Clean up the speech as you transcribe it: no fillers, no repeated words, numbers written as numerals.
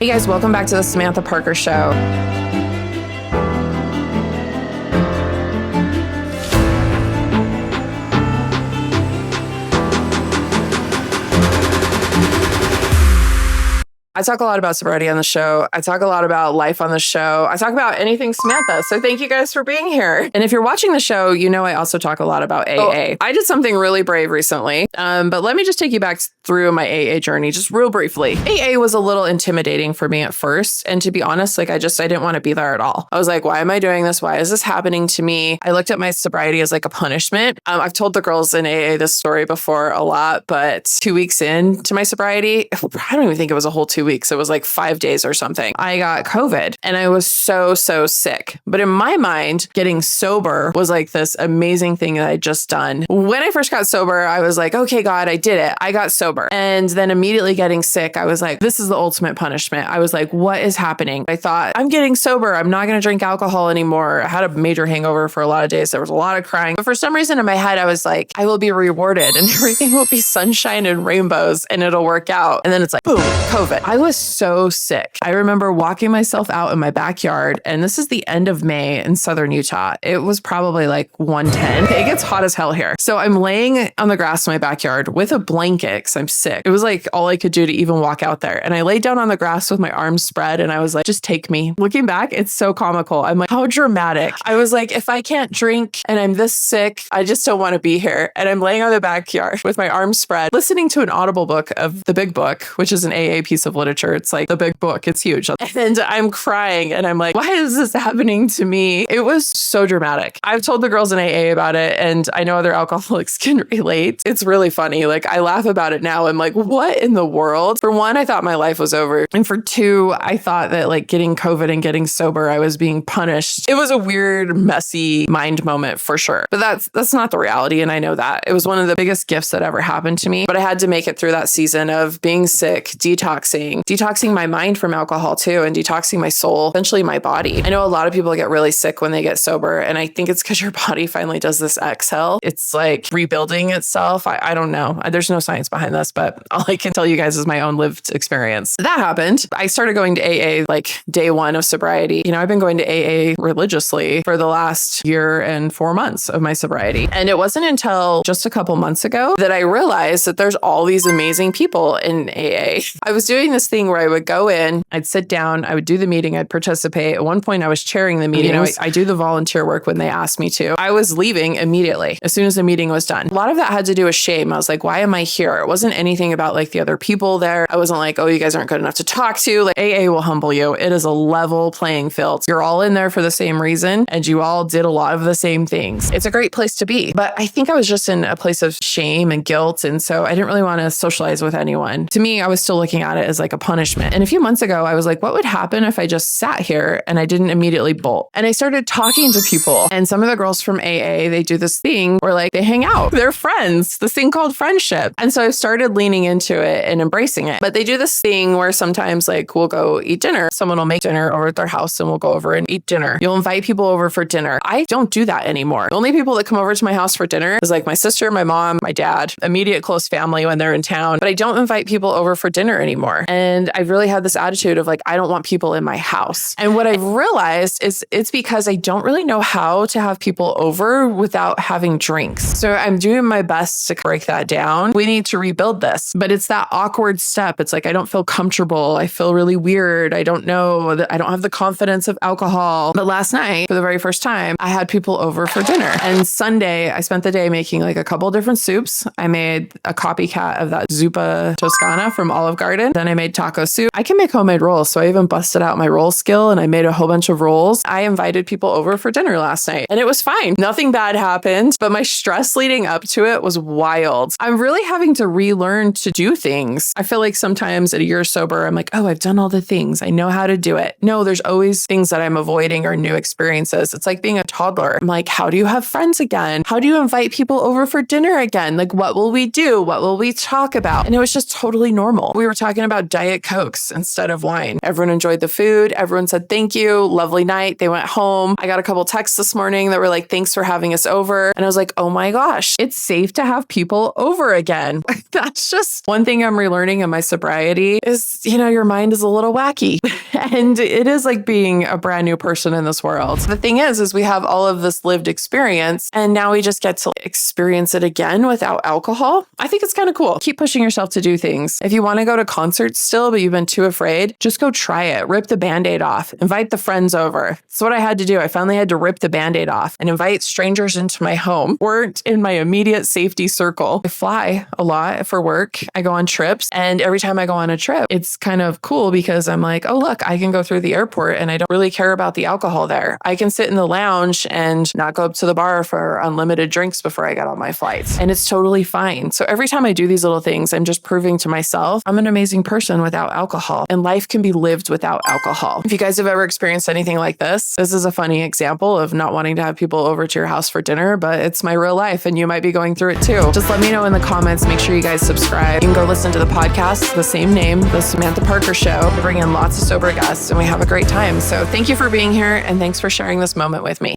Hey guys, welcome back to the Samantha Parker Show. I talk a lot about sobriety on the show. I talk a lot about life on the show. I talk about anything Samantha. So thank you guys for being here. And if you're watching the show, you know I also talk a lot about AA. I did something really brave recently, but let me just take you back through my AA journey just real briefly. AA was a little intimidating for me at first. And to be honest, I didn't want to be there at all. I was like, why am I doing this? Why is this happening to me? I looked at my sobriety as like a punishment. I've told the girls in AA this story before a lot, but 2 weeks into my sobriety, I don't even think it was a whole 2 weeks. It was like 5 days or something. I got COVID and I was so sick. But in my mind, getting sober was like this amazing thing that I'd just done. When I first got sober, I was like, okay, God, I did it. I got sober. And then immediately getting sick, I was like, this is the ultimate punishment. I was like, what is happening? I thought, I'm getting sober. I'm not going to drink alcohol anymore. I had a major hangover for a lot of days. There was a lot of crying. But for some reason in my head, I was like, I will be rewarded and everything will be sunshine and rainbows and it'll work out. And then it's like, boom, COVID. I was so sick. I remember walking myself out in my backyard, and this is the end of May in southern Utah. It was probably like 110. It gets hot as hell here. So I'm laying on the grass in my backyard with a blanket because I'm sick. It was like all I could do to even walk out there. And I laid down on the grass with my arms spread and I was like, just take me. Looking back, it's so comical. I'm like, how dramatic. I was like, if I can't drink and I'm this sick, I just don't want to be here. And I'm laying on the backyard with my arms spread, listening to an Audible book of The Big Book, which is an AA piece of literature. It's like the big book. It's huge. And I'm crying and I'm like, why is this happening to me? It was so dramatic. I've told the girls in AA about it and I know other alcoholics can relate. It's really funny. Like I laugh about it now. I'm like, what in the world? For one, I thought my life was over. And for two, I thought that like getting COVID and getting sober, I was being punished. It was a weird, messy mind moment for sure. But that's not the reality. And I know that. It was one of the biggest gifts that ever happened to me. But I had to make it through that season of being sick, detoxing my mind from alcohol too, and detoxing my soul, eventually my body. I know a lot of people get really sick when they get sober, and I think it's because your body finally does this exhale. It's like rebuilding itself. I don't know. There's no science behind this, but all I can tell you guys is my own lived experience. That happened. I started going to AA like day one of sobriety. You know, I've been going to AA religiously for the last year and 4 months of my sobriety. And it wasn't until just a couple months ago that I realized that there's all these amazing people in AA. I was doing this thing where I would go in, I'd sit down, I would do the meeting, I'd participate. At one point, I was chairing the meeting. I do the volunteer work when they asked me to. I was leaving immediately as soon as the meeting was done. A lot of that had to do with shame. I was like, why am I here? It wasn't anything about like the other people there. I wasn't like, oh, you guys aren't good enough to talk to. Like AA will humble you. It is a level playing field. You're all in there for the same reason and you all did a lot of the same things. It's a great place to be. But I think I was just in a place of shame and guilt. And so I didn't really want to socialize with anyone. To me, I was still looking at it as like a punishment. And a few months ago, I was like, what would happen if I just sat here and I didn't immediately bolt? And I started talking to people. And some of the girls from AA, they do this thing where like they hang out. They're friends, this thing called friendship. And so I started leaning into it and embracing it. But they do this thing where sometimes like we'll go eat dinner. Someone will make dinner over at their house and we'll go over and eat dinner. You'll invite people over for dinner. I don't do that anymore. The only people that come over to my house for dinner is like my sister, my mom, my dad, immediate close family when they're in town. But I don't invite people over for dinner anymore. And I've really had this attitude of like, I don't want people in my house. And what I've realized is it's because I don't really know how to have people over without having drinks. So I'm doing my best to break that down. We need to rebuild this, but it's that awkward step. It's like, I don't feel comfortable. I feel really weird. I don't know. I don't have the confidence of alcohol. But last night, for the very first time, I had people over for dinner. And Sunday, I spent the day making like a couple different soups. I made a copycat of that zuppa toscana from Olive Garden. Then I made taco soup. I can make homemade rolls. So I even busted out my roll skill and I made a whole bunch of rolls. I invited people over for dinner last night and it was fine. Nothing bad happened, but my stress leading up to it was wild. I'm really having to relearn to do things. I feel like sometimes at a year sober, I'm like, oh, I've done all the things. I know how to do it. No, there's always things that I'm avoiding or new experiences. It's like being a toddler. I'm like, how do you have friends again? How do you invite people over for dinner again? Like, what will we do? What will we talk about? And it was just totally normal. We were talking about Diet Cokes instead of wine. Everyone enjoyed the food. Everyone said, thank you. Lovely night. They went home. I got a couple texts this morning that were like, thanks for having us over. And I was like, oh my gosh, it's safe to have people over again. That's just one thing I'm relearning in my sobriety is, your mind is a little wacky. And it is like being a brand new person in this world. The thing is we have all of this lived experience and now we just get to experience it again without alcohol. I think it's kind of cool. Keep pushing yourself to do things. If you want to go to concerts still, but you've been too afraid, just go try it. Rip the Band-Aid off. Invite the friends over. That's what I had to do. I finally had to rip the Band-Aid off and invite strangers into my home or in my immediate safety circle. I fly a lot for work. I go on trips. And every time I go on a trip, it's kind of cool because I'm like, oh, look, I can go through the airport and I don't really care about the alcohol there. I can sit in the lounge and not go up to the bar for unlimited drinks before I get on my flights. And it's totally fine. So every time I do these little things, I'm just proving to myself I'm an amazing person without alcohol. And life can be lived without alcohol. If you guys have ever experienced anything like this is a funny example of not wanting to have people over to your house for dinner, but it's my real life and you might be going through it too. Just let me know in the comments. Make sure you guys subscribe. You can go listen to the podcast, the same name, The Samantha Parker Show. We bring in lots of sober guests and we have a great time. So thank you for being here and thanks for sharing this moment with me.